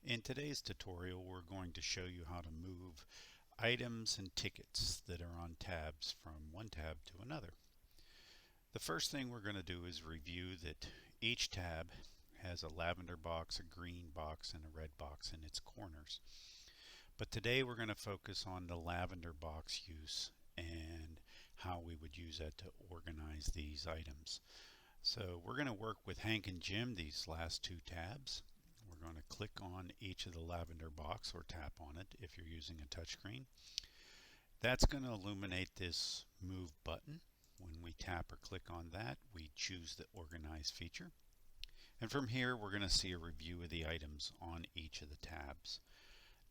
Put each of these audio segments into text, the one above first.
In today's tutorial, we're going to show you how to move items and tickets that are on tabs from one tab to another. The first thing we're going to do is review that each tab has a lavender box, a green box, and a red box in its corners. But today we're going to focus on the lavender box use and how we would use that to organize these items. So we're going to work with Hank and Jim, these last two tabs. We're going to click on each of the lavender box or tap on it if you're using a touchscreen. That's going to illuminate this move button. When we tap or click on that, we choose the organize feature. And from here, we're going to see a review of the items on each of the tabs.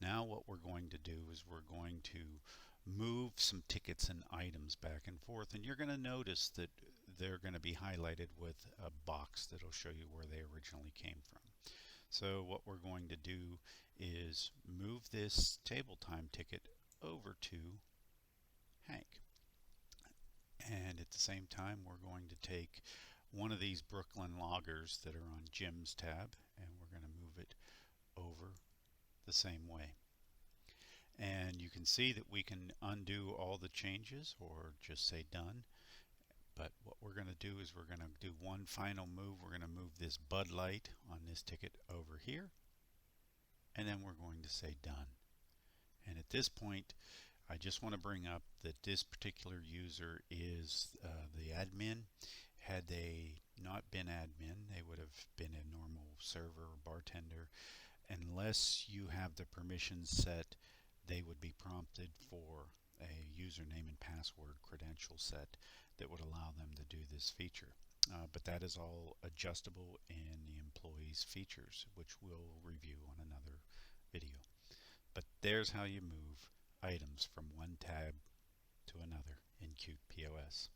Now what we're going to do is we're going to move some tickets and items back and forth, and you're going to notice that they're going to be highlighted with a box that'll show you where they originally came from. So what we're going to do is move this table time ticket over to Hank. And at the same time, we're going to take one of these Brooklyn loggers that are on Jim's tab, and we're going to move it over the same way. And you can see that we can undo all the changes or just say done. But what we're going to do is we're going to do one final move. We're going to move this Bud Light on this ticket over here. And then we're going to say done. And at this point, I just want to bring up that this particular user is the admin. Had they not been admin, they would have been a normal server or bartender. Unless you have the permissions set, they would be prompted for a username and password credential set that would allow them to do this feature. But that is all adjustable in the employees features, which we'll review on another video. But there's how you move items from one tab to another in CuetPOS.